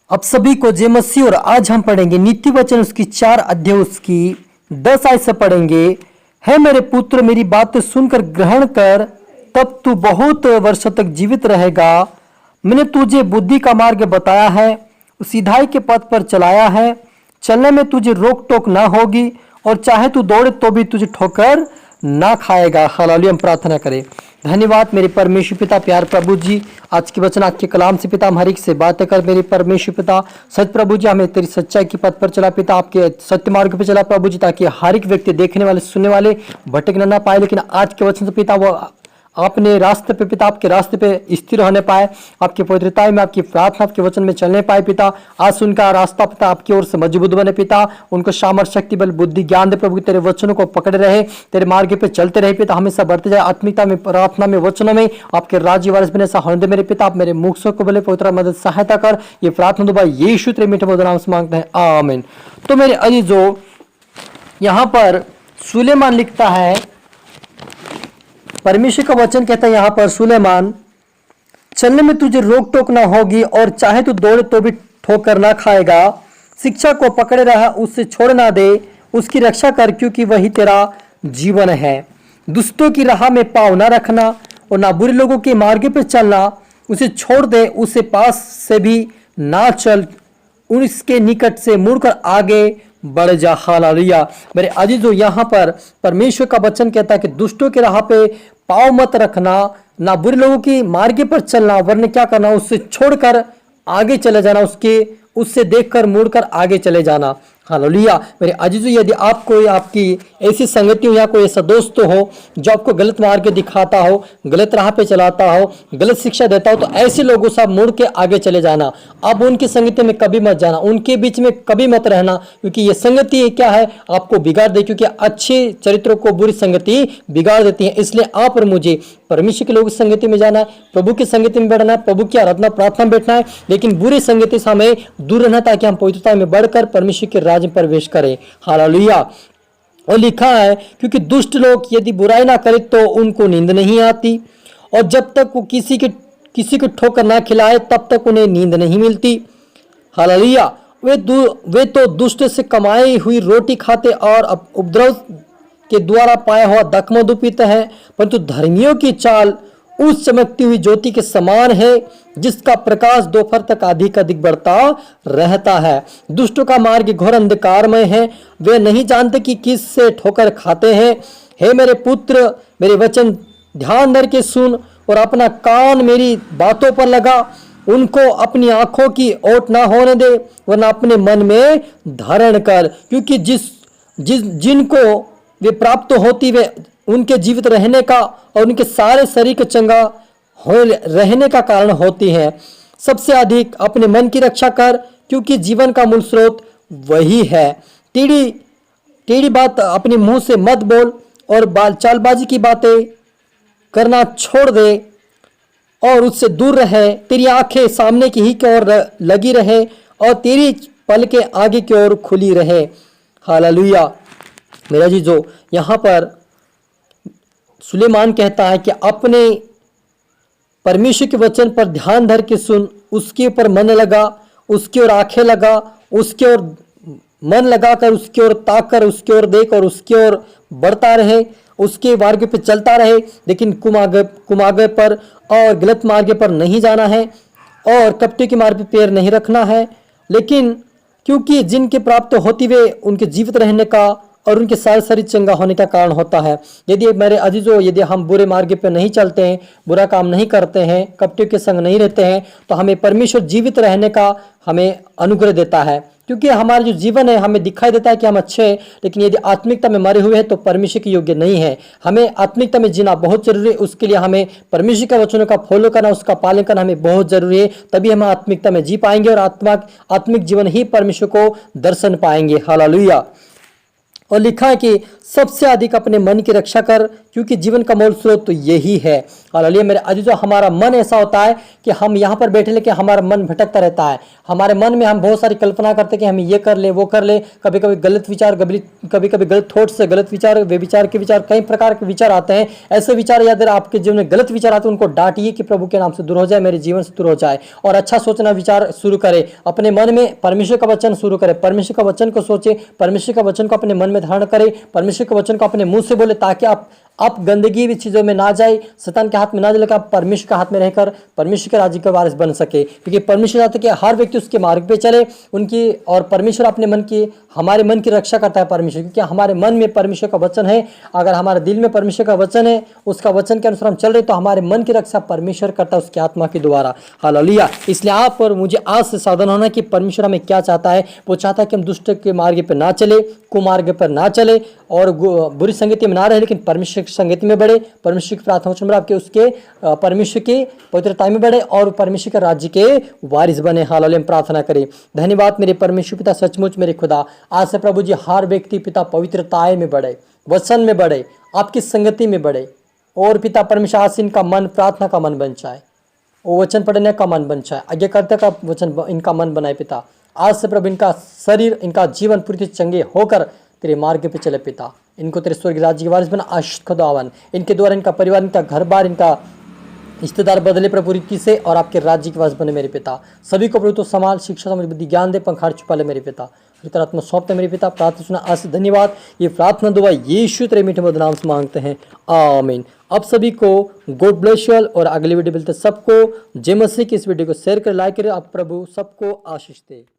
अब सभी को जय मसीह। और आज हम पढ़ेंगे नीति वचन उसकी 4 अध्याय उसकी 10 आयत से पढ़ेंगे। है मेरे पुत्र, मेरी बात सुनकर ग्रहण कर, तब तू बहुत वर्षों तक जीवित रहेगा। मैंने तुझे बुद्धि का मार्ग बताया है, सीधाई के पथ पर चलाया है। चलने में तुझे रोक टोक ना होगी, और चाहे तू दौड़े तो भी तुझे ठोकर ना खाएगा। हालेलुया। हम प्रार्थना करें। धन्यवाद मेरे परमेश्वर पिता, प्यार प्रभु जी, आज की वचन आपके कलाम से पिता हम हर एक से बातें कर मेरे परमेश्वर पिता। सच प्रभु जी, हमें तेरी सच्चाई की पथ पर चला पिता, आपके सत्य मार्ग पर चला प्रभु जी, ताकि हर एक व्यक्ति देखने वाले सुनने वाले भटकना ना पाए, लेकिन आज के वचन से पिता वो अपने रास्ते पे पिता, आपके रास्ते पे स्थिर होने पाए, आपकी पवित्रता में, आपकी प्रार्थना, आपके वचन में चलने पाए पिता। आज उनका रास्ता पिता आपकी ओर से मजबूत बने पिता, उनको सामर्थ, शक्ति, बल, बुद्धि, ज्ञान दे प्रभु। तेरे वचनों को पकड़े रहे, तेरे मार्ग पे चलते रहे पिता, हमेशा बढ़ते जाए आत्मिकता में, प्रार्थना में, वचनों में, आपके राज्य वारिस बने सा होने दे मेरे पिता। आप मेरे मुख से को बोले पवित्र मदद सहायता कर, ये प्रार्थना दुआ यीशु तेरे मीठे मधुर नाम से मांगते हैं, आमीन। तो मेरे अजीजों, यहाँ पर सुलेमान लिखता है, परमेश्वर का वचन कहता है यहाँ पर, सुलेमान, चलने में तुझे रोक टोक ना होगी, और चाहे तू दौड़े तो भी ठोकर ना खाएगा। शिक्षा को पकड़े रहा, उससे छोड़ ना दे, उसकी रक्षा कर, क्योंकि वही तेरा जीवन है। दुष्टों की राह में पाँव ना रखना, और ना बुरे लोगों के मार्ग पर चलना। उसे छोड़ दे, उसे पास से भी ना चल, उसके निकट से मुड़कर आगे बढ़ जा। हालेलुया। मेरे अजीजों, यहाँ पर परमेश्वर का वचन कहता है कि दुष्टों के राह पे पाँव मत रखना, ना बुरे लोगों की मार्ग पर चलना, वरना क्या करना, उससे छोड़कर आगे चले जाना, उससे देखकर मुड़कर आगे चले जाना। हालेलुया। मेरे अजीजों, यदि आपको आपकी ऐसी संगति हो या कोई ऐसा दोस्त हो जो आपको गलत मार्ग दिखाता हो, गलत राह पे चलाता हो, गलत शिक्षा देता हो, तो ऐसे लोगों से आप मुड़ के आगे चले जाना। आप उनकी संगति में कभी मत जाना, उनके बीच में कभी मत रहना, क्योंकि ये संगति क्या है, आपको बिगाड़ दे, क्योंकि अच्छे चरित्रों को बुरी संगति बिगाड़ देती है। इसलिए आप और मुझे परमेश्वर के लोगों की संगति में जाना है, प्रभु की संगति में बैठना है, प्रभु की आराधना प्रार्थना में बैठना है, लेकिन बुरी संगति से हमें दूर रहना, ताकि हम पवित्रता में बढ़कर परमेश्वर के राज्य में प्रवेश करें। हालेलुया। और लिखा है, क्योंकि दुष्ट लोग यदि बुराई ना करे तो उनको नींद नहीं आती, और जब तक वो किसी को ठोकर ना खिलाए तब तक उन्हें नींद नहीं मिलती। हालेलुया। वे तो दुष्ट से कमाई हुई रोटी खाते और उपद्रव के द्वारा पाया हुआ दखमधु पीते हैं, परंतु धर्मियों की चाल उस चमकती हुई ज्योति के समान है, जिसका प्रकाश दोपहर तक अधिक बढ़ता रहता है। दुष्टों का मार्ग घोर अंधकारमय है, वे नहीं जानते कि किस से ठोकर खाते हैं। हे मेरे पुत्र, मेरे वचन ध्यान धर के सुन, और अपना कान मेरी बातों पर लगा। उनको अपनी आंखों की ओट ना होने दे, वरना अपने मन में धारण कर, क्योंकि जिनको वे प्राप्त होती, वे उनके जीवित रहने का और उनके सारे शरीर के चंगा हो रहने का कारण होती है। सबसे अधिक अपने मन की रक्षा कर, क्योंकि जीवन का मूल स्रोत वही है। टेढ़ी बात अपने मुंह से मत बोल, और चालबाजी की बातें करना छोड़ दे और उससे दूर रहे। तेरी आंखें सामने की ही की ओर लगी रहे, और तेरी पलकें आगे की ओर खुली रहे। हालेलुया। मेरा जी, जो यहाँ पर सुलेमान कहता है कि अपने परमेश्वर के वचन पर ध्यान धर के सुन, उसके ऊपर मन लगा, उसकी ओर आंखें लगा, उसके ओर मन लगाकर उसकी ओर ताक कर, उसकी ओर देख और उसकी ओर बढ़ता रहे, उसके मार्ग पे चलता रहे, लेकिन कुमार्ग पर और गलत मार्ग पर नहीं जाना है, और कपटे के मार्ग पे पैर नहीं रखना है। लेकिन क्योंकि जिनके प्राप्त होती वे उनके जीवित रहने का और उनके सारे शरीर चंगा होने का कारण होता है। यदि मेरे अजीजों, यदि हम बुरे मार्ग पे नहीं चलते हैं, बुरा काम नहीं करते हैं, कपटियों के संग नहीं रहते हैं, तो हमें परमेश्वर जीवित रहने का हमें अनुग्रह देता है। क्योंकि हमारा जो जीवन है, हमें दिखाई देता है कि हम अच्छे हैं, लेकिन यदि आत्मिकता में मरे हुए हैं तो परमेश्वर के योग्य नहीं है। हमें आत्मिकता में जीना बहुत जरूरी है, उसके लिए हमें परमेश्वर का वचनों का फॉलो करना, उसका पालन करना हमें बहुत जरूरी है। तभी हम आत्मिकता में जी पाएंगे, और आत्मिक जीवन ही परमेश्वर को दर्शन पाएंगे। हालेलुया। और लिखा है कि सबसे अधिक अपने मन की रक्षा कर, क्योंकि जीवन का मूल स्रोत तो यही है। हालेलुया मेरे अजीजों, हमारा मन ऐसा होता है कि हम यहाँ पर बैठे लेकिन हमारा मन भटकता रहता है। हमारे मन में हम बहुत सारी कल्पना करते हैं कि हम ये कर ले वो कर ले, कभी कभी गलत विचार, कभी कभी गलत थॉट्स से गलत विचार, व्यभिचार के विचार, कई प्रकार के विचार आते हैं। ऐसे विचार या अगर आपके जीवन में गलत विचार आते हैं उनको डांटिए कि प्रभु के नाम से दूर हो जाए, मेरे जीवन से दूर हो जाए, और अच्छा सोचना विचार शुरू करें। अपने मन में परमेश्वर का वचन शुरू करें, परमेश्वर का वचन को सोचे, परमेश्वर का वचन को अपने मन में धारण करें, परमेश्वर के वचन को अपने मुंह से बोले, ताकि आप गंदगी भी चीज़ों में ना जाए, शैतान के हाथ में ना जाए, लेकिन आप परमेश्वर के हाथ में रहकर परमेश्वर के राज्य के वारिस बन सके। क्योंकि परमेश्वर चाहते कि हर व्यक्ति उसके मार्ग पे चले उनकी, और परमेश्वर अपने मन की, हमारे मन की रक्षा करता है परमेश्वर, क्योंकि हमारे मन में परमेश्वर का वचन है। अगर हमारे दिल में परमेश्वर का वचन है, उसका वचन के अनुसार हम चल रहे, तो हमारे मन की रक्षा परमेश्वर करता है उसकी आत्मा के द्वारा। हालेलुया। इसलिए आप और मुझे आज से सावधान होना कि परमेश्वर हमें क्या चाहता है। वो चाहता है कि हम दुष्ट के मार्ग पर ना चले, कुमार्ग पर ना चले और बुरी संगति में ना रहे, लेकिन परमेश्वर की संगति में बढ़े, परमेश्वर की प्रार्थना वचन में आपके उसके परमेश्वर की पवित्रता में बढ़े और परमेश्वर के राज्य के वारिस बने। हालेलुया। प्रार्थना करें। धन्यवाद मेरे परमेश्वर पिता, सचमुच मेरे खुदा, आज से प्रभु जी हर व्यक्ति पिता पवित्रताएं में बढ़े, वचन में बढ़े, आपकी संगति में बढ़े, और पिता परमेश्वर आज इनका मन प्रार्थना का मन बन जाए, वो वचन पढ़ने का मन बन जाए, आज्ञाकर्ता का वचन इनका मन बनाए पिता। आज से प्रभु इनका शरीर, इनका जीवन पूरी चंगे होकर तेरे मार्ग पे चले पिता। इनको तेरे स्वर्ग राज्य के वारिस बना, आशीष खुदावन इनके द्वारा, इनका परिवार, इनका घर बार, इनका रिश्तेदार बदले प्रभु रीति से, और आपके राज्य के वारिस बने मेरे पिता। सभी को प्रभु तो संभाल, शिक्षा, समझ, बुद्धि, ज्ञान दे, पंखाड़ छुपा ले मेरे पिता। आत्मा सौंपते मेरे पिता। प्रार्थना सुना आज से धन्यवाद। ये प्रार्थना दुआ यीशु तेरे मीठे मधुर नाम से मांगते हैं, आमीन। अब सभी को गॉड ब्लेस यू ऑल, और अगली वीडियो मिलते सबको जय मसीह की। इस वीडियो को शेयर कर, लाइक करें। अब प्रभु सबको आशीष दे।